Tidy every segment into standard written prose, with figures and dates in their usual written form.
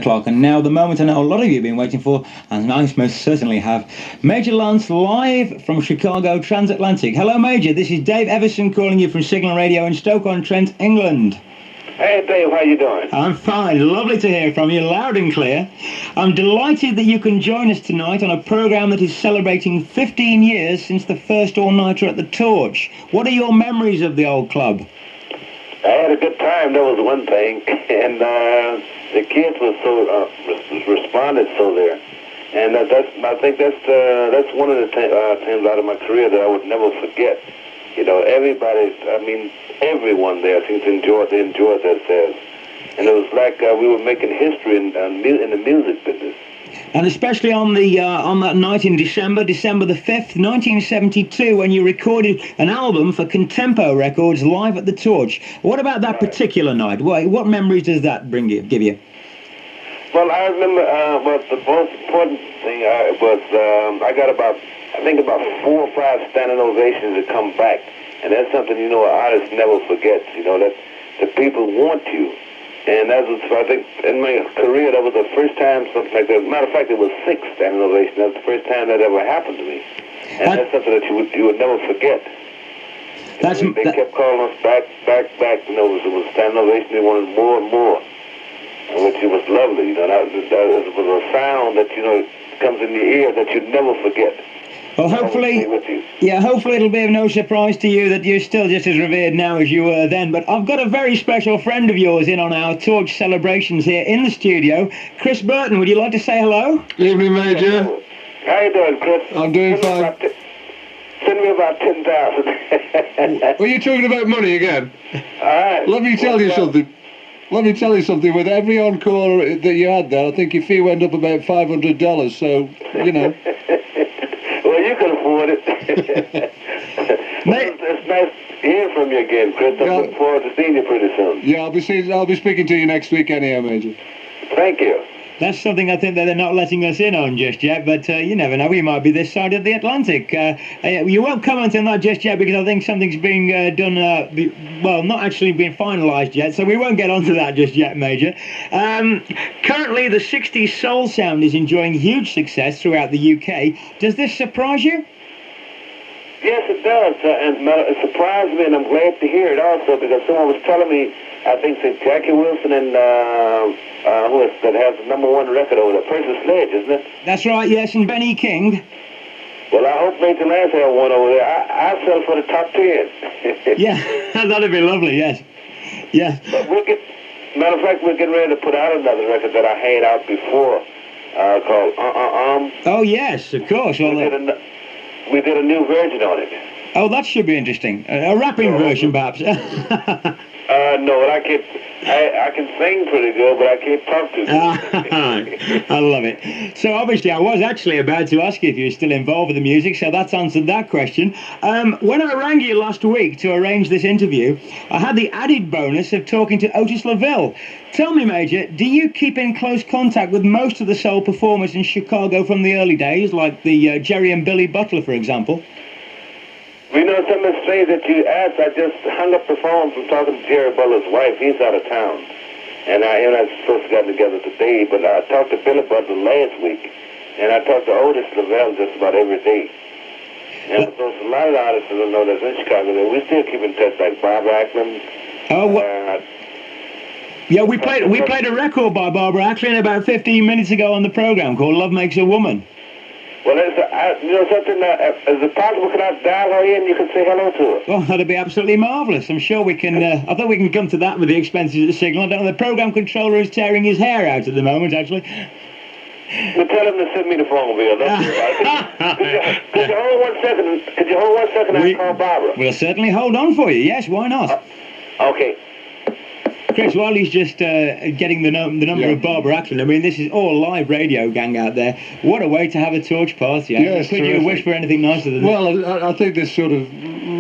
o'clock, and now the moment I know a lot of you have been waiting for, and I most certainly have. Major Lance live from Chicago Transatlantic. Hello, Major. This is Dave Evison calling you from Signal Radio in Stoke-on-Trent, England. Hey, Dave, how you doing? I'm fine. Lovely to hear from you, loud and clear. I'm delighted that you can join us tonight on a programme that is celebrating 15 years since the first all-nighter at the Torch. What are your memories of the old club? I had a good time, that was one thing, and the kids were so responded so there, and I think that's one of the times out of my career that I would never forget. You know, everyone there seemed to enjoy themselves, and it was like we were making history in the music business. And especially on that night in December the 5th, 1972, when you recorded an album for Contempo Records live at the Torch. What about that particular night? What memories does that give you? Well, I remember, the most important thing was I got about 4 or 5 standing ovations to come back, and that's something an artist never forgets. That the people want you. And that was, I think, in my career, that was the first time something like that. Matter of fact, it was 6 standing ovations. That was the first time that ever happened to me. And that's something that you would never forget. They kept calling us back. It was standing ovation. They wanted more and more, which was lovely. That was a sound that comes in your ear that you'd never forget. Well, hopefully it'll be of no surprise to you that you're still just as revered now as you were then. But I've got a very special friend of yours in on our Torch celebrations here in the studio. Chris Burton, would you like to say hello? Evening, Major. How you doing, Chris? I'm doing fine. Send me about 10,000. Were you talking about money again? All right. Let me tell you something. With every encore that you had there, I think your fee went up about $500. So, Well, you can afford it. It's nice hearing from you again, Chris. I'm looking forward to seeing you pretty soon. Yeah, I'll be speaking to you next week anyhow, Major. Thank you. That's something I think that they're not letting us in on just yet, but you never know, we might be this side of the Atlantic. You won't comment on that just yet because I think something's being done, not actually being finalised yet, so we won't get onto that just yet, Major. Currently, the 60s soul sound is enjoying huge success throughout the UK. Does this surprise you? Yes, it does, and it surprised me, and I'm glad to hear it also, because someone was telling me, I think it's Jackie Wilson and who is that has the #1 record over there, Princess Sledge, isn't it? That's right, yes, and Benny King. Well, I hope Major Lance have one over there. I'll sell for the top 10. Yeah, that'd be lovely, yes. Yes. But matter of fact, we're getting ready to put out another record that I had out before called Oh, yes, of course. Well, we did a new version on it. Oh, that should be interesting. A rapping version, perhaps. No, I can sing pretty good, but I can't talk too good. I love it. So obviously I was actually about to ask you if you were still involved with the music, so that's answered that question. When I rang you last week to arrange this interview, I had the added bonus of talking to Otis Lavelle. Tell me, Major, do you keep in close contact with most of the soul performers in Chicago from the early days, like the Jerry and Billy Butler, for example? Something strange that you asked. I just hung up the phone from talking to Jerry Butler's wife. He's out of town. And I and I supposed to get together today, but I talked to Billy Butler last week. And I talked to Otis Lavelle just about every day. And there's a lot of artists that don't know that's in Chicago that we still keep in touch, like Barbara Acklin. Yeah, we played a record by Barbara Acklin about 15 minutes ago on the program called Love Makes a Woman. Well, something, is it possible, can I dial her in? You can say hello to her. Well, that'd be absolutely marvellous. I'm sure we can, I thought we can come to that with the expenses of the signal. I don't know, the program controller is tearing his hair out at the moment, actually. Well, tell him to send me the phone bill. Could you hold 1 second? Could you hold 1 second and call Barbara? We'll certainly hold on for you, yes, why not? Okay. Chris, while he's just getting the number of Barbara Acklin, I mean, this is all live radio gang out there. What a way to have a Torch party. Yes, could you wish for anything nicer than that? Well, I think this sort of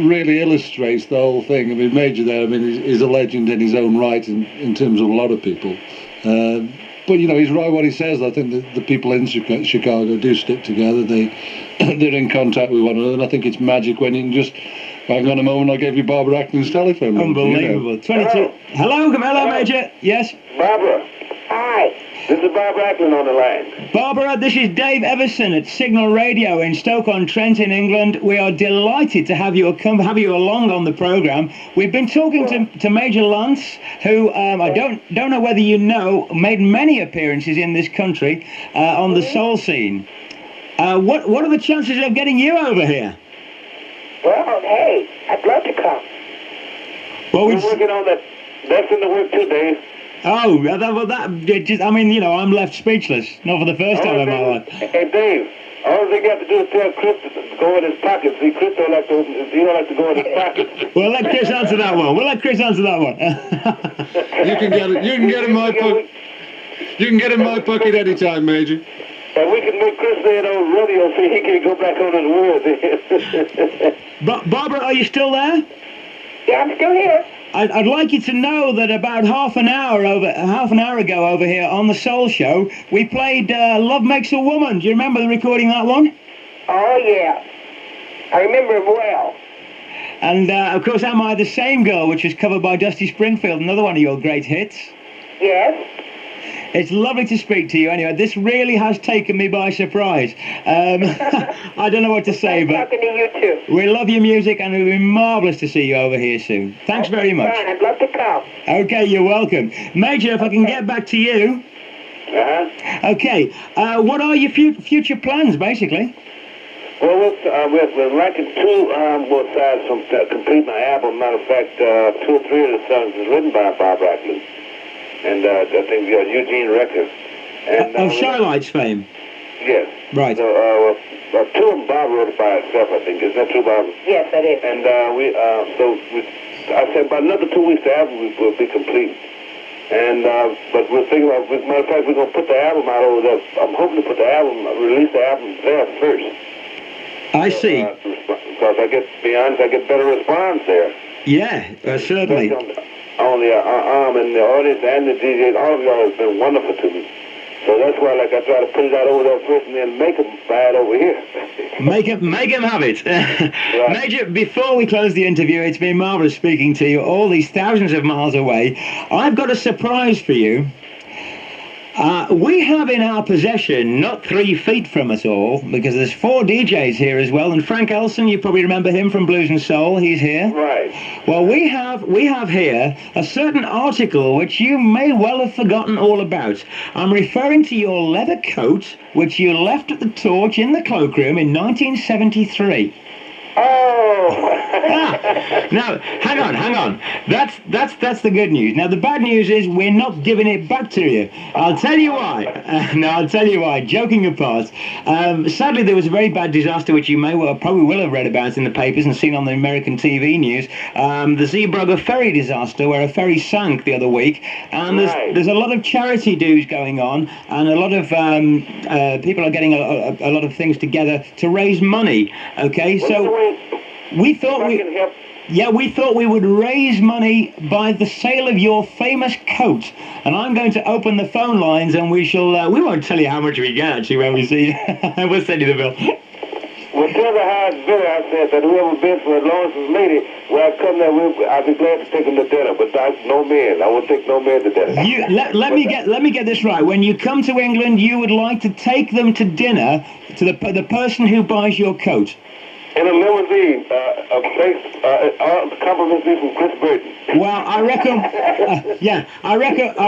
really illustrates the whole thing. I mean, Major there, is a legend in his own right in terms of a lot of people. But, he's right what he says. I think that the people in Chicago do stick together. They're in contact with one another, and I think it's magic when you can just... Hang on a moment, I'll give you Barbara Acklin's telephone number. Unbelievable. 22. Hello, Major. Yes? Barbara. Hi. This is Barbara Ackland on the line. Barbara, this is Dave Evison at Signal Radio in Stoke-on-Trent in England. We are delighted to have you along on the programme. We've been talking to Major Lance, who I don't know whether you know, made many appearances in this country on the soul scene. What are the chances of getting you over here? Well, hey, I'd love to come. Well, we're working on that. That's in the work too, Dave. Oh, I mean, you know, I'm left speechless. Not for the first time in my life. Hey, Dave, all they got to do is tell Chris to go in his pocket. See, Chris don't like to go in his pocket. Well, let Chris answer that one. You can get in my pocket. You can get in my pocket anytime, Major. And we can make Chris say it on radio so he can go back on his word. But Barbara, are you still there? Yeah, I'm still here. I'd like you to know that about half an hour ago over here on the Soul Show, we played Love Makes a Woman. Do you remember recording that one? Oh, yeah. I remember it well. And, of course, Am I the Same Girl, which was covered by Dusty Springfield, another one of your great hits. Yes. It's lovely to speak to you. Anyway, this really has taken me by surprise. I don't know what to say, but talking to you too. We love your music, and it would be marvellous to see you over here soon. Thanks very much. Fine. I'd love to come. Okay, you're welcome. Major, if I can get back to you. Uh-huh. Okay, what are your future plans, basically? Well, we're lacking two more sides from complete my album. Matter of fact, 2 or 3 of the songs is written by Bob Ackland. And I think Eugene Records. And, of Shylight's fame? Yes. Right. So, 2 of them Bob wrote it by himself, I think. Is that true, Bob? Yes, that is. And I said about another 2 weeks the album will be complete. And, but we're thinking about, as a matter of fact, we're going to put the album out over there. I'm hoping to release the album there first. I see. Because I get better response there. Yeah, certainly. On the and the audience and the DJs, all of y'all has been wonderful to me. So that's why, I try to put it out over there first and then make them buy it over here. Make them have it. Right. Major, before we close the interview, it's been marvellous speaking to you all these thousands of miles away. I've got a surprise for you. We have in our possession, not 3 feet from us all, because there's 4 DJs here as well, and Frank Elson, you probably remember him from Blues and Soul, he's here. Right. Well, we have here a certain article which you may well have forgotten all about. I'm referring to your leather coat, which you left at the Torch in the cloakroom in 1973. Oh! Now, hang on. That's the good news. Now, the bad news is we're not giving it back to you. I'll tell you why. I'll tell you why. Joking apart, sadly there was a very bad disaster which you probably will have read about in the papers and seen on the American TV news. The Zeebrugge ferry disaster, where a ferry sank the other week, and there's a lot of charity dues going on, and a lot of people are getting a lot of things together to raise money. Okay, so. We thought we would raise money by the sale of your famous coat, and I'm going to open the phone lines, and we won't tell you how much we get actually when we see you. We'll send you the bill. Well, tell the highest bidder, I said, that whoever bids for Lawrence's lady, when I come there, I'll be glad to take him to dinner, but no men. I won't take no men to dinner. Let me get this right. When you come to England, you would like to take them to dinner to the person who buys your coat. In a limousine, compliments me from Chris Burton. Well, I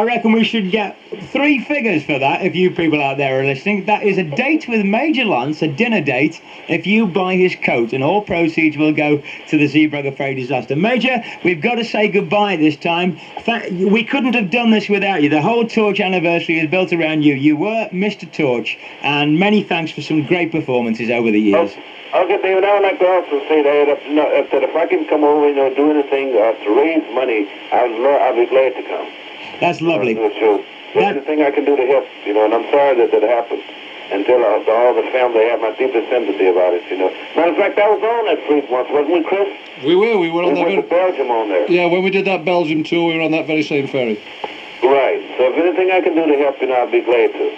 reckon we should get 3 figures for that, if you people out there are listening. That is a date with Major Lance, a dinner date, if you buy his coat, and all proceeds will go to the Zeebrugge ferry disaster. Major, we've got to say goodbye this time. We couldn't have done this without you. The whole Torch anniversary is built around you. You were Mr. Torch, and many thanks for some great performances over the years. Okay, David, I would like to also say that if I can come over, do anything to raise money, I'll be glad to come. That's lovely. Anything I can do to help, and I'm sorry that happened. And tell all the family I have my deepest sympathy about it, Matter of fact, I was on that fleet once, wasn't we, Chris? We were on that. We went to Belgium on there. Yeah, when we did that Belgium tour, we were on that very same ferry. Right. So if anything I can do to help you, I'll be glad to.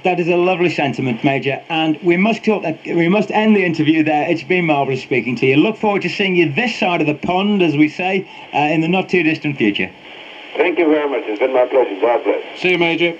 That is a lovely sentiment, Major. And we must end the interview there. It's been marvellous speaking to you. Look forward to seeing you this side of the pond, as we say, in the not too distant future. Thank you very much. It's been my pleasure. God bless. See you, Major.